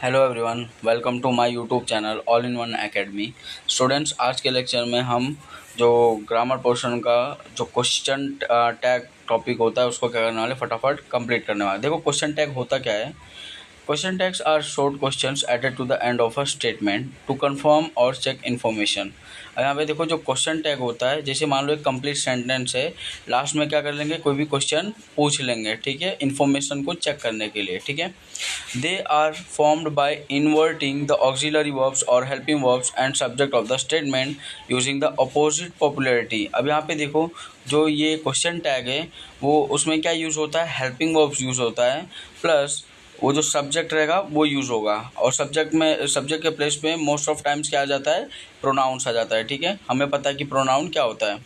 Hello everyone, welcome to my YouTube channel All in One Academy. Students, आज के lecture में हम जो ग्रामर पोर्शन का जो क्वेश्चन टैग टॉपिक होता है उसको क्या करने वाले, फटाफट कंप्लीट करने वाले। देखो, क्वेश्चन टैग होता क्या है। Question tags are short questions added to the end of a statement to confirm or check information. यहाँ पे देखो, जो क्वेश्चन टैग होता है, जैसे मान लो एक कंप्लीट सेंटेंस है, लास्ट में क्या कर लेंगे, कोई भी क्वेश्चन पूछ लेंगे, ठीक है, इन्फॉर्मेशन को चेक करने के लिए, ठीक है। They are formed by inverting the auxiliary verbs और helping verbs and subject of the statement using the opposite popularity. अब यहाँ पे देखो, जो ये क्वेश्चन टैग है वो उसमें क्या यूज़ होता है, हेल्पिंग वर्ब्स यूज़ होता है, प्लस वो जो सब्जेक्ट रहेगा वो यूज़ होगा। और सब्जेक्ट के प्लेस पे मोस्ट ऑफ टाइम्स क्या आ जाता है, प्रोनाउंस आ जाता है, ठीक है। हमें पता है कि प्रोनाउन क्या होता है।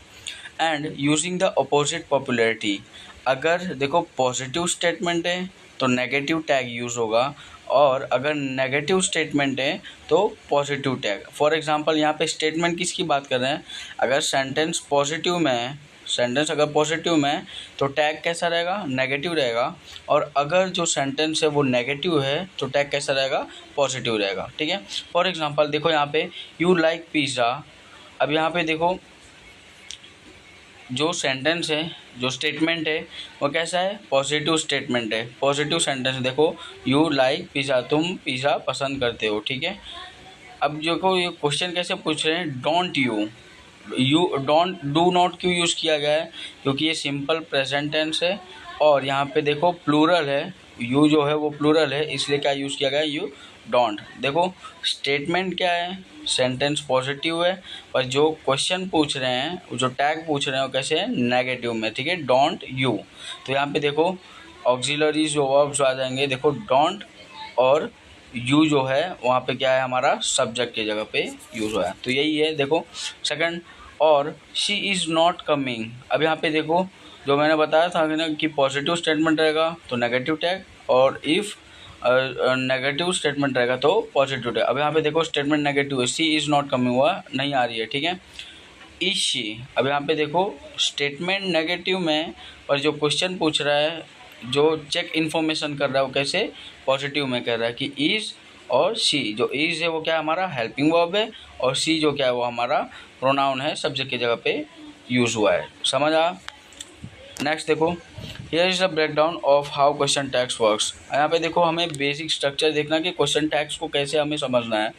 And using the opposite popularity, अगर देखो पॉजिटिव स्टेटमेंट है तो नेगेटिव टैग यूज़ होगा, और अगर नेगेटिव स्टेटमेंट है तो पॉजिटिव टैग। फॉर एग्जांपल, यहाँ पे स्टेटमेंट किसकी बात कर रहे हैं, अगर सेंटेंस पॉजिटिव में है, सेंटेंस अगर पॉजिटिव में है तो टैग कैसा रहेगा, नेगेटिव रहेगा। और अगर जो सेंटेंस है वो नेगेटिव है तो टैग कैसा रहेगा, पॉजिटिव रहेगा, ठीक है। फॉर एग्जांपल देखो, यहाँ पे यू लाइक पिज़्ज़ा। अब यहाँ पे देखो, जो सेंटेंस है, जो स्टेटमेंट है वो कैसा है, पॉजिटिव स्टेटमेंट है, पॉजिटिव सेंटेंस। देखो, यू लाइक पिज़्ज़ा, तुम पिज़्ज़ा पसंद करते हो, ठीक है। अब देखो, ये क्वेश्चन कैसे पूछ रहे हैं, don't you don't do not क्यों यूज़ किया गया है, क्योंकि ये सिंपल प्रेजेंट टेंस है और यहाँ पे देखो प्लूरल है, यू जो है वो प्लूरल है, इसलिए क्या यूज़ किया गया है, यू डोंट। देखो, स्टेटमेंट क्या है, सेंटेंस पॉजिटिव है, पर जो क्वेश्चन पूछ रहे हैं, जो टैग पूछ रहे हैं वो कैसे है, नेगेटिव में, ठीक है, डोंट यू। तो यहाँ पे देखो ऑक्सिलरीज जो वर्ब्स आ जाएंगे, देखो डोंट और यू जो है वहाँ पे क्या है, हमारा सब्जेक्ट की जगह पे यूज़ हुआ है, तो यही है। देखो सेकंड, और शी इज़ नॉट कमिंग। अब यहाँ पे देखो, जो मैंने बताया था ना कि पॉजिटिव स्टेटमेंट रहेगा तो नेगेटिव टैग, और इफ़ नेगेटिव स्टेटमेंट रहेगा तो पॉजिटिव टैग। अब यहाँ पे देखो स्टेटमेंट नेगेटिव है, सी इज़ नॉट कमिंग, हुआ नहीं आ रही है, ठीक है। इज शी, अब यहाँ पे देखो स्टेटमेंट नेगेटिव में, और जो क्वेश्चन पूछ रहा है, जो चेक इन्फॉर्मेशन कर रहा है वो कैसे, पॉजिटिव में कह रहा है कि इज़, और सी, जो इज़ है वो क्या है, हमारा हेल्पिंग वर्ब है, और सी जो क्या है वो हमारा प्रोनाउन है, सब्जेक्ट की जगह पे यूज़ हुआ है। समझ आ। नेक्स्ट देखो, here is the breakdown of how question tags works. यहाँ पे देखो, हमें बेसिक स्ट्रक्चर देखना कि क्वेश्चन टैग्स को कैसे हमें समझना है।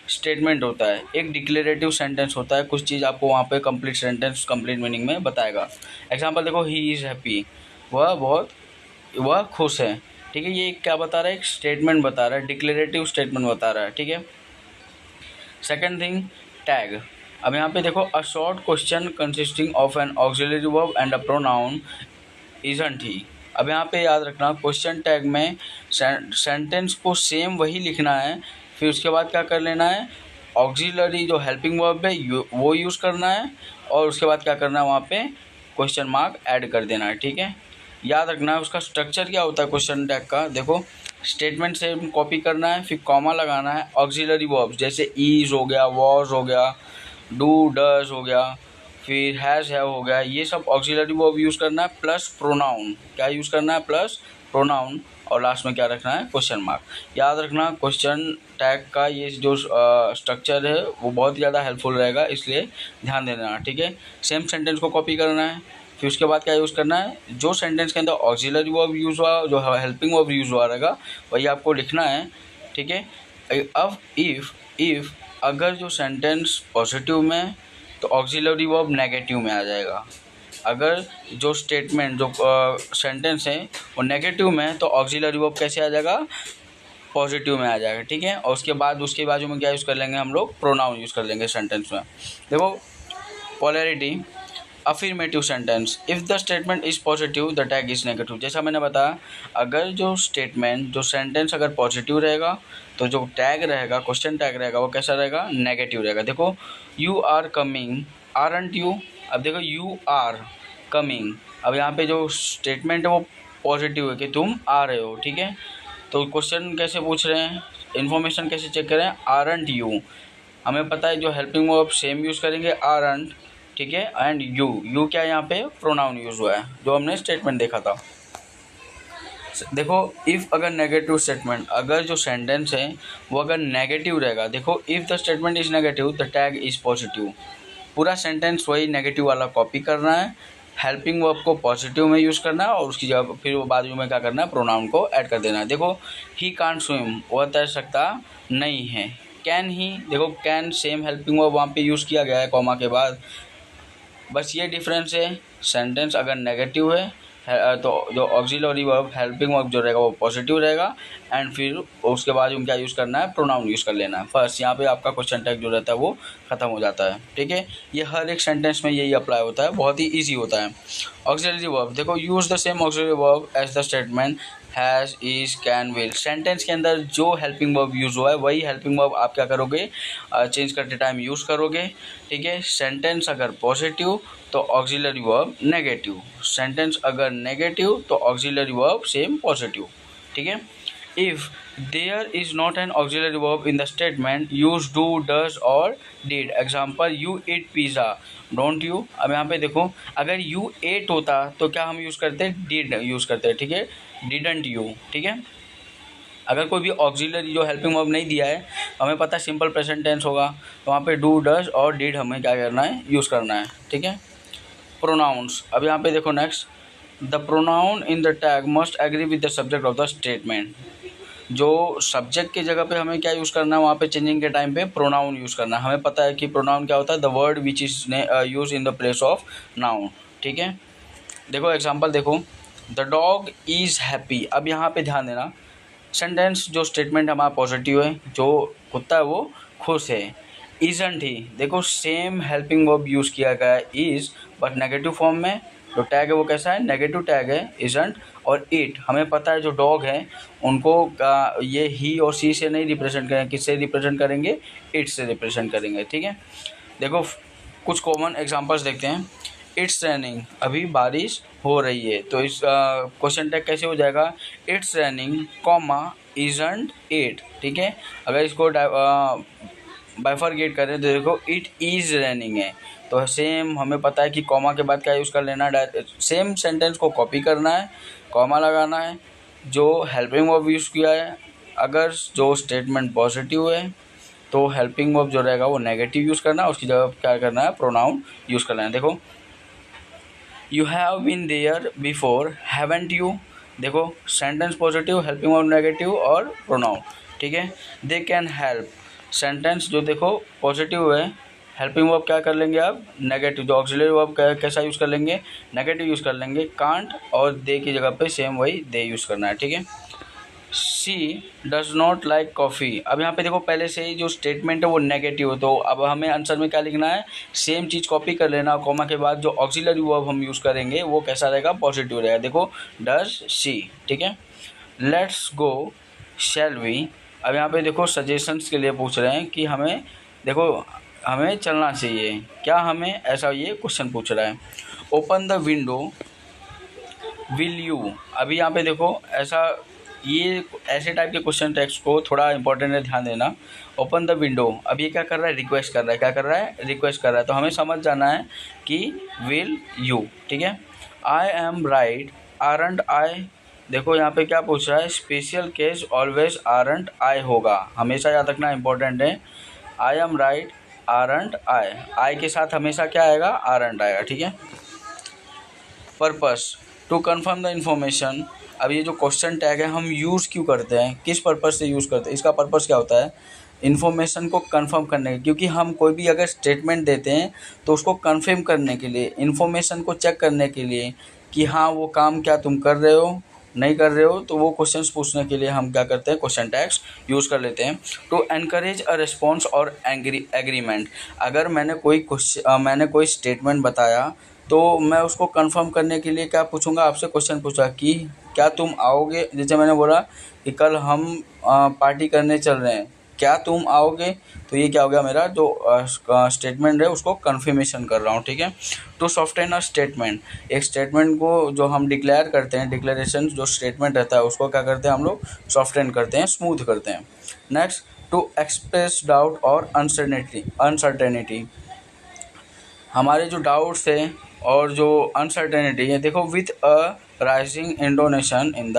स्टेटमेंट होता है, एक डिक्लेरेटिव सेंटेंस होता है, कुछ चीज़ आपको वहाँ पे कंप्लीट सेंटेंस कंप्लीट मीनिंग में बताएगा। एग्जांपल देखो, ही इज़ हैप्पी, वह खुश है, ठीक है। ये क्या बता रहा है, एक स्टेटमेंट बता रहा है, डिक्लेरेटिव स्टेटमेंट बता रहा है, ठीक है। Second thing, tag. अब यहाँ पे देखो, a short question consisting of N auxiliary verb and a pronoun isn't he. अब यहाँ पे याद रखना, क्वेश्चन टैग में सेंटेंस को सेम वही लिखना है, फिर उसके बाद क्या कर लेना है, ऑक्सिलरी जो हेल्पिंग वर्ब है वो यूज़ करना है, और उसके बाद क्या करना है, वहाँ पे क्वेश्चन मार्क ऐड कर देना है, ठीक है। याद रखना है उसका स्ट्रक्चर क्या होता है क्वेश्चन टैग का। देखो, स्टेटमेंट से कॉपी करना है, फिर कॉमा लगाना है, ऑक्सिलरी वर्ब्स जैसे इज हो गया, वॉज हो गया, डू डज हो गया, फिर हैज़ हैव हो गया, ये सब ऑक्सिलरी वर्ब यूज़ करना है, प्लस प्रोनाउन, क्या यूज़ करना है, प्लस प्रोनाउन, और लास्ट में क्या रखना है, क्वेश्चन मार्क। याद रखना, क्वेश्चन टैग का ये जो स्ट्रक्चर है वो बहुत ज़्यादा हेल्पफुल रहेगा, इसलिए ध्यान देना, ठीक है। सेम सेंटेंस को कॉपी करना है, फिर उसके बाद क्या यूज़ करना है, जो सेंटेंस के अंदर ऑक्सिलरी वर्ब यूज़ हुआ, जो हेल्पिंग वर्ब यूज़ हुआ रहेगा वही आपको लिखना है, ठीक है। अब इफ़ अगर जो सेंटेंस पॉजिटिव में तो ऑक्सिलरी वर्ब नेगेटिव में आ जाएगा। अगर जो स्टेटमेंट जो सेंटेंस है वो नेगेटिव में है तो ऑक्सिलरी वर्ब कैसे आ जाएगा, पॉजिटिव में आ जाएगा, ठीक है। और उसके बाजू में क्या यूज़ कर लेंगे हम लोग, प्रोनाउन यूज़ कर लेंगे सेंटेंस में। देखो, polarity, affirmative sentence, if the statement is positive the tag is negative. जैसा मैंने बताया, अगर जो स्टेटमेंट जो सेंटेंस अगर पॉजिटिव रहेगा तो जो टैग रहेगा, क्वेश्चन टैग रहेगा, वो कैसा रहेगा, नेगेटिव रहेगा। देखो, you are coming, aren't you. अब देखो, यू आर कमिंग, अब यहाँ पे जो स्टेटमेंट है वो पॉजिटिव है कि तुम आ रहे हो, ठीक है। तो क्वेश्चन कैसे पूछ रहे हैं, इन्फॉर्मेशन कैसे चेक करें, आरंट यू। हमें पता है जो हेल्पिंग वर्ब सेम यूज़ करेंगे, आरंट, ठीक है, एंड यू क्या यहाँ पे प्रोनाउन यूज़ हुआ है, जो हमने स्टेटमेंट देखा था। देखो इफ़ अगर नेगेटिव स्टेटमेंट, अगर जो सेंटेंस है वो अगर नेगेटिव रहेगा, देखो if the statement is negative the tag is positive. पूरा सेंटेंस वही नेगेटिव वाला कॉपी करना है, हेल्पिंग वर्ब को पॉजिटिव में यूज़ करना है और उसकी जगह फिर वो बाजू में क्या करना है, प्रोनाउन को ऐड कर देना है। देखो ही कांट स्विम, वह तैर सकता नहीं है। कैन ही, देखो कैन सेम हेल्पिंग वर्ब वहाँ पे यूज़ किया गया है कॉमा के बाद, बस ये डिफरेंस है। सेंटेंस अगर नेगेटिव है तो जो ऑक्सिलरी वर्ब हेल्पिंग वर्ब जो रहेगा वो पॉजिटिव रहेगा एंड फिर उसके बाद क्या यूज़ करना है, प्रोनाउन यूज़ कर लेना है। फर्स्ट यहाँ पे आपका क्वेश्चन टैग जो रहता है वो ख़त्म हो जाता है। ठीक है, ये हर एक सेंटेंस में यही अप्लाई होता है, बहुत ही ईजी होता है। ऑक्सिलरी वर्ब, देखो use the same auxiliary verb as the statement has, is, can, will. Sentence के अंदर जो हेल्पिंग वर्ब यूज़ हुआ है वही हेल्पिंग वर्ब आप क्या करोगे, चेंज करते टाइम यूज़ करोगे। ठीक है, सेंटेंस अगर पॉजिटिव तो ऑक्सिलरी वर्ब नेगेटिव, सेंटेंस अगर नेगेटिव तो ऑक्सिलरी वर्ब सेम पॉजिटिव। ठीक है, if there is not an auxiliary verb in the statement use do, does और did. Example you eat pizza, don't you. अब यहाँ पे देखो अगर यू एट होता तो क्या हम यूज़ करते, डिड यूज़ करते। ठीक है, डिडंट यू। ठीक है, अगर कोई भी ऑक्सिलरी जो हेल्पिंग वर्ब नहीं दिया है, हमें पता है सिंपल प्रेजेंट टेंस होगा, तो वहाँ पे डू, डज और डिड हमें क्या करना है, यूज़ करना है। ठीक है, प्रोनाउंस, अब यहाँ पे देखो next, the pronoun in the tag must agree with the subject of the statement. जो सब्जेक्ट की जगह पे हमें क्या यूज़ करना है, वहाँ पे चेंजिंग के टाइम पे प्रोनाउन यूज़ करना है। हमें पता है कि प्रोनाउन क्या होता है, the word which is use in the place of noun. ठीक है, देखो एग्जांपल देखो, द डॉग इज़ हैप्पी। अब यहाँ पे ध्यान देना, सेंटेंस जो स्टेटमेंट हमारा पॉजिटिव है, जो कुत्ता है वो खुश है। इज़ंट ही, देखो सेम हेल्पिंग वर्ब यूज़ किया गया है इज़, बट नेगेटिव फॉर्म में। जो टैग है वो कैसा है, नेगेटिव टैग है इज़ंट। और इट, हमें पता है जो डॉग है उनको ये ही और सी से नहीं रिप्रेजेंट करेंगे, किससे रिप्रेजेंट करेंगे, इट से रिप्रेजेंट करेंगे। ठीक है, देखो कुछ कॉमन एग्जांपल्स देखते हैं। इट्स रैनिंग, अभी बारिश हो रही है, तो इस क्वेश्चन टैग कैसे हो जाएगा, it's raining comma isn't it. ठीक है, अगर इसको बाइफरगेट करें तो देखो इट इज़ रैनिंग है, तो सेम हमें पता है कि कॉमा के बाद क्या यूज़ कर लेना है, सेम सेंटेंस को कॉपी करना है, कॉमा लगाना है, जो हेल्पिंग वर्ब यूज़ किया है। अगर जो स्टेटमेंट पॉजिटिव है तो हेल्पिंग वर्ब जो रहेगा वो नेगेटिव यूज़ करना है, उसकी जगह क्या करना है, प्रोनाउन यूज़ करना है। देखो you have been there before, haven't you. देखो sentence positive, helping verb negative और प्रोनाउन। ठीक है, दे कैन हेल्प, सेंटेंस जो देखो पॉजिटिव है, हेल्पिंग वर्ब क्या कर लेंगे आप, नेगेटिव। जो ऑक्सिलरी वर्ब कैसा यूज़ कर लेंगे, नेगेटिव यूज़ कर लेंगे। कांट और दे की जगह पे सेम वही दे यूज़ करना है। ठीक है, सी डज नॉट लाइक कॉफ़ी। अब यहाँ पे देखो पहले से ही जो स्टेटमेंट है वो नेगेटिव है, तो अब हमें आंसर में क्या लिखना है, सेम चीज़ कॉपी कर लेना, कॉमा के बाद जो ऑक्सिलरी वर्ब हम यूज़ करेंगे वो कैसा रहेगा, पॉजिटिव रहेगा। देखो डज सी। ठीक है, लेट्स गो शैल वी। अब यहाँ पे देखो सजेशंस के लिए पूछ रहे हैं कि हमें, देखो हमें चलना चाहिए क्या, हमें ऐसा ये क्वेश्चन पूछ रहा है। Open the window will you. अभी यहाँ पे देखो ऐसा, ये ऐसे टाइप के क्वेश्चन टेक्स्ट को थोड़ा इंपॉर्टेंट है, ध्यान देना। ओपन द विंडो, अब ये क्या कर रहा है, रिक्वेस्ट कर रहा है, क्या कर रहा है, रिक्वेस्ट कर रहा है, तो हमें समझ जाना है कि विल यू। ठीक है, I am right aren't I. देखो यहाँ पे क्या पूछ रहा है, special case always aren't I होगा, हमेशा याद रखना, इंपॉर्टेंट है। I am right aren't I के साथ हमेशा क्या आएगा, आरंट आएगा। ठीक है, purpose, to confirm the information. अब ये जो क्वेश्चन टैग है हम यूज़ क्यों करते हैं, किस पर्पस से यूज़ करते हैं, इसका पर्पस क्या होता है, इन्फॉर्मेशन को कंफर्म करने के, क्योंकि हम कोई भी अगर स्टेटमेंट देते हैं तो उसको कंफर्म करने के लिए, इन्फॉर्मेशन को चेक करने के लिए कि हाँ वो काम क्या तुम कर रहे हो, नहीं कर रहे हो, तो वो क्वेश्चंस पूछने के लिए हम क्या करते हैं, क्वेश्चन टैग्स यूज़ कर लेते हैं। टू एनकरेज अ रिस्पॉन्स और एग्रीमेंट, अगर मैंने कोई स्टेटमेंट बताया तो मैं उसको कंफर्म करने के लिए क्या पूछूंगा, आपसे क्वेश्चन पूछा कि क्या तुम आओगे। जैसे मैंने बोला कि कल हम पार्टी करने चल रहे हैं, क्या तुम आओगे, तो ये क्या हो गया, मेरा जो स्टेटमेंट है उसको कन्फर्मेशन कर रहा हूँ। ठीक है, टू सॉफ्टेन अ स्टेटमेंट, एक स्टेटमेंट को जो हम डिक्लेयर करते हैं, डिक्लेरेशन जो स्टेटमेंट रहता है उसको क्या करते हैं हम लोग, सॉफ्टेन करते हैं, स्मूथ करते हैं। नेक्स्ट, टू एक्सप्रेस डाउट और अनसर्टेनिटी, हमारे जो डाउट्स है और जो अनसर्टेनिटी है, देखो with a rising intonation in the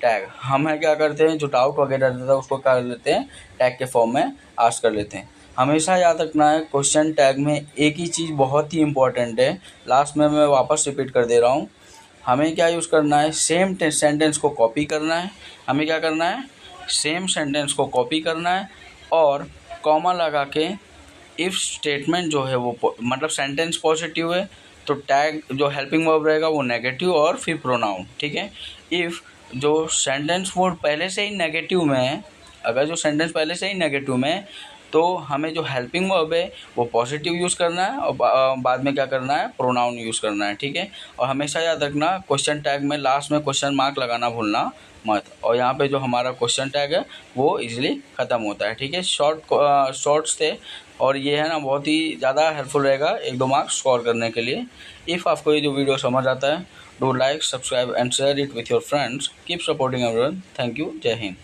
tag. हम है क्या करते हैं, जो डाउट वगैरह रहता है उसको क्या कर लेते हैं, टैग के फॉर्म में आस्क कर लेते हैं। हमेशा याद रखना है क्वेश्चन टैग में एक ही चीज़ बहुत ही इंपॉर्टेंट है, लास्ट में मैं वापस रिपीट कर दे रहा हूँ। हमें क्या यूज़ करना है, सेम सेंटेंस को कॉपी करना है। हमें क्या करना है, सेम सेंटेंस को कॉपी करना है और कॉमा लगा के इफ़ स्टेटमेंट जो है वो मतलब सेंटेंस पॉजिटिव है तो टैग जो हेल्पिंग वर्ब रहेगा वो नेगेटिव और फिर प्रोनाउन, ठीक है। इफ़ जो सेंटेंस वो पहले से ही नेगेटिव में है, अगर जो सेंटेंस पहले से ही नेगेटिव में है तो हमें जो हेल्पिंग वर्ब है वो पॉजिटिव यूज़ करना है और बाद में क्या करना है, प्रोनाउन यूज़ करना है, ठीक है। और हमेशा याद रखना क्वेश्चन टैग में लास्ट में क्वेश्चन मार्क लगाना भूलना मत। और यहाँ पे जो हमारा क्वेश्चन टैग है वो इजीली ख़त्म होता है, ठीक है। शॉर्ट्स थे और ये है ना बहुत ही ज़्यादा हेल्पफुल रहेगा 1-2 मार्क्स स्कोर करने के लिए। इफ़ आपको ये जो वीडियो समझ आता है, do like, subscribe and share it with your friends. Keep supporting everyone. Thank you. जय हिंद।